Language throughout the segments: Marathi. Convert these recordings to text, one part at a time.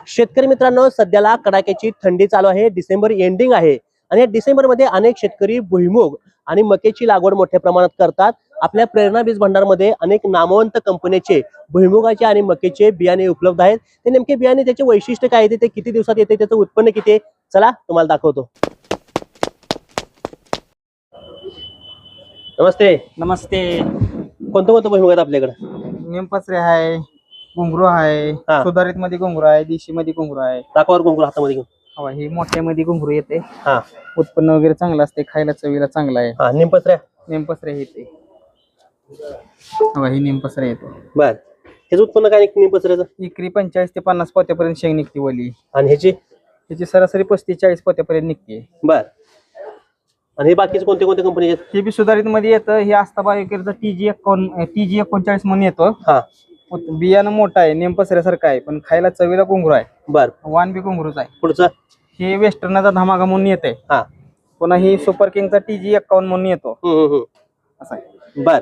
शेतकरी मित्रांनो, सध्याला कडाक्याची थंडी चालू आहे। डिसेंबर एंडिंग आहे आणि या डिसेंबर मध्ये अनेक शेतकरी भुईमूग आणि मक्याची लागवड मोठ्या प्रमाणात करतात। आपल्या प्रेरणा बीज भंडारमध्ये अनेक नामवंत कंपनीचे भुईमुगाचे आणि मक्याचे बियाणे उपलब्ध आहेत। ते नेमके बियाणे, त्याचे वैशिष्ट्य काय आहे, ते किती दिवसात येते, त्याचं उत्पन्न किती आहे, चला तुम्हाला दाखवतो। नमस्ते। नमस्ते। कोणतं कोणतं भुईमुग आहेत आपल्याकडे? नेमपसरे आहे, घुंगरू आहे, सुधारित मध्ये घुंगरू आहे, देशी मध्ये घुंगरू आहे। दाखवावर घुंगरू हातामध्ये घेऊन। हवा ही मोठ्या मध्ये घुंगरू येते। हा, उत्पन्न वगैरे चांगलं असते, खायला चवीला चांगला आहे। हा, नेमपसरे येते। हवा ही नेमपसरे येतो। बर, ह्याचं उत्पन्न काय निंपसऱ्याचं? एकरी 45 ते 50 पोत्यापर्यंत शेंग निघते वली। आणि ह्याची सरासरी 35-40 पोत्यापर्यंत निघते। बर, आणि हे बाकीचे कोणते कोणते कंपनी आहेत? हे बी सुधारित मध्ये येतं। हे आस्थाबा एकरचं TG 39 म्हणून येतो। हा, बियाणं मोठा आहे, नेमपसऱ्यासारखं आहे, पण खायला चवीला घुंगरू आहे। बर, वान बी घुंगरूच आहे। पुढचं हे वेस्टर्नचा धमाका म्हणून येते। हा, पुन्हा ही सुपर किंगचा TG 51 म्हणून येतो। असं आहे। बर,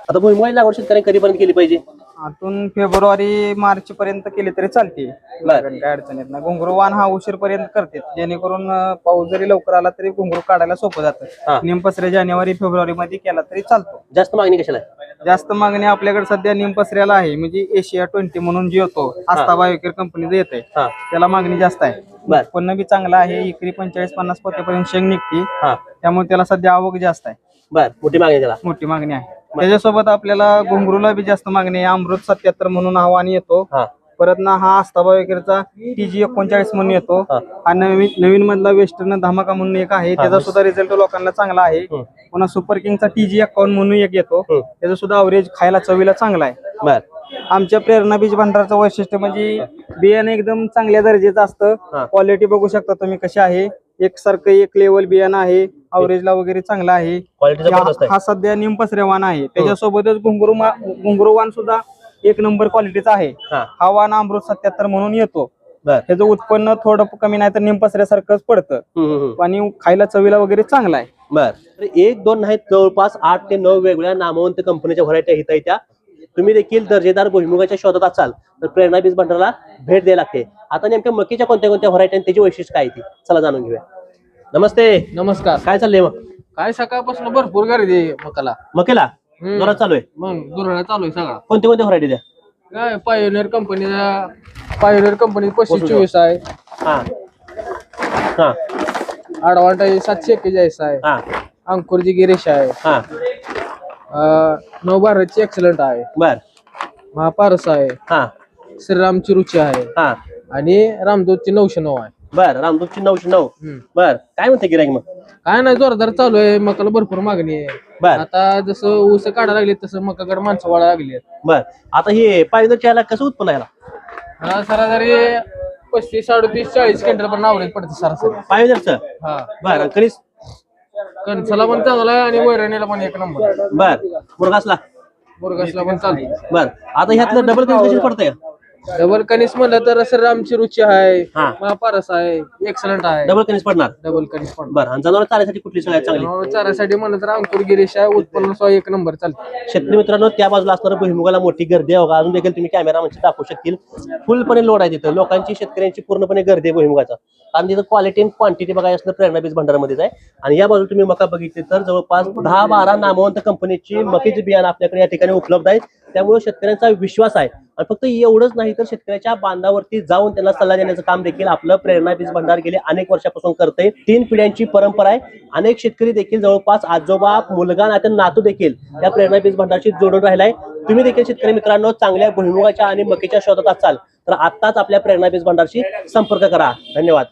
आता भुईमुगाची लागवड शेतकऱ्यांनी कधीपर्यंत केली पाहिजे? आतून फेब्रुवारी मार्च पर्यंत केली तरी चालते। काय अडचण येत नाही। घुंगरू वाण हा उशीर पर्यंत करते, जेणेकरून पाऊस जरी लवकर आला तरी घुंगरू काढायला सोपं जातं। निमपसऱ्या जानेवारी फेब्रुवारी मध्ये केला तरी चालतो। जास्त मागणी कशाला आहे? जास्त मागणी आपल्याकडे सध्या निमपसऱ्याला आहे, म्हणजे एशिया 20 म्हणून जे येतो आस्थाबा एकर कंपनीचं येते, त्याला मागणी जास्त आहे। उत्पन्न बी चांगलं आहे, एकरी 45-50 पोत्यापर्यंत शेंग निघते, त्यामुळे त्याला सध्या आवक जास्त आहे। बर, मोठी मागणी त्याला, मोठी मागणी आहे। त्याच्यासोबत आपल्याला घुंगरूला बी जास्त मागणी आहे। अमृत 77 म्हणून आव्हान येतो। परत ना हा आस्थाबा वगैरेचा TG 39 म्हणून येतो। आणि नवीन मधला वेस्टर्न धमाका म्हणून एक आहे, त्याचा सुद्धा रिझल्ट लोकांना चांगला आहे। पुन्हा सुपर किंगचा TG 51 म्हणून एक येतो, त्याचा सुद्धा अवरेज खायला चवीला चांगला आहे। बर, आमच्या प्रेरणा बीज भंडारचं वैशिष्ट्य म्हणजे बियाणं एकदम चांगल्या दर्जाचं असतं। क्वालिटी बघू शकता तुम्ही कशी आहे, एकसारखं एक लेवल बियाणं आहे, अवरेजला वगैरे चांगला आहे। हा सध्या निमपसऱ्या वाण आहे, त्याच्यासोबतच घुंगरू वाण सुद्धा एक नंबर क्वालिटीचा आहे। हा वाण अमृत 77 म्हणून येतो। त्याचं उत्पन्न थोडं कमी नाही तर निमपसऱ्यासारखंच पडतं, आणि खायला चवीला वगैरे चांगला आहे। बर, एक दोन नाहीत, जवळपास 8 ते 9 वेगवेगळ्या नामवंत कंपनीच्या व्हरायटी आहेत त्या। तुम्ही देखील दर्जेदार भुईमुगाच्या शोधात असाल तर प्रेरणा बीज भंडारला भेट द्यायला लागते। आता नेमक्या मकीच्या कोणत्या कोणत्या व्हरायटी, त्याची वैशिष्ट्य काय ती, चला जाणून घेऊया। नमस्ते। नमस्कार। काय चाललंय मग? काय सकाळपासून भरपूर गर्दी मकेला जोरात चालू आहे? मग दुरळा चालू आहे सगळा। कोणते कोणते व्हरायटी द्या? काय पायोनियर कंपनी 2524 आहे। हा, हा, ॲडव्हान्टेज 741 आहे। हा, अंकुरजी गिरीश आहे। हा, नवभारतची एक्सलंट आहे। बर, महापारस आहे। हा, श्रीरामची रुची आहे। हा, आणि रामदूतची 909 आहे। बर, रामदूतची 909। बर, काय म्हणते गिराईक मग? काय नाही, जोरदार चालू आहे, मकाला भरपूर मागणी आहे। बर, आता जसं ऊस काढायला लागले तसं मकाकडे माणसं वाढायला लागली। बर, आता हे पायदरच्या याला कसं उत्पन्न आहे? हा, सरासरी 35, 37, 40 क्विंटल पण आवरेज पडते सरासरी पायदरचं। हा, बर, कणीस कणसाला पण चांगला आहे आणि वैरणीला पण एक नंबर। बर, मुरगासला पण चालते। बर, आता ह्यातलं डबल कणीस कशी पडतंय? डबल कणीस म्हणलं तर श्रीरामची रुची आहे, हा, महापारस आहे, एक्सलंट आहे। डबल कणीस पडणार? डबल कणीस पण। बर, आणि जनावर चाऱ्यासाठी कुठली सगळ्यात चांगली? चारासाठी म्हणलं तर अंकुर गिरीश आहे, उत्पन्न एक नंबर चालते। शेतकरी मित्रांनो, त्या बाजूला असणारं भुईमुगाला मोठी गर्दी आहे बघा। अजून देखील तुम्ही कॅमेरा म्हणजे दाखवू शकतील, फुलपणे लोड आहे तिथं, लोकांची, शेतकऱ्यांची पूर्णपणे गर्दी आहे भुईमुगाचा। आणि तिथं क्वालिटी आणि क्वांटिटी बघा असणं प्रेरणा बीज भंडारमध्येच आहे। आणि या बाजूला तुम्ही मका बघितली तर जवळपास 10-12 नामवंत कंपनीची मकीचे बियाणं आपल्याकडे या ठिकाणी उपलब्ध आहेत। त्यामुळे शेतकऱ्यांचा विश्वास आहे। आणि फक्त एवढंच नाही तर शेतकऱ्याच्या बांधावरती जाऊन त्यांना सल्ला देण्याचं काम देखील आपलं प्रेरणा बीज भंडार गेले अनेक वर्षापासून करते। 3 पिढ्यांची परंपरा आहे। अनेक शेतकरी देखील जवळपास आजोबा, मुलगा, नाते नातू देखील या प्रेरणा बीज भंडारशी जोडून राहिलाय। तुम्ही देखील शेतकरी मित्रांनो चांगल्या भुईमुगाच्या आणि मकीच्या शोधात असाल तर आत्ताच आपल्या प्रेरणा बीज भंडारशी संपर्क करा। धन्यवाद।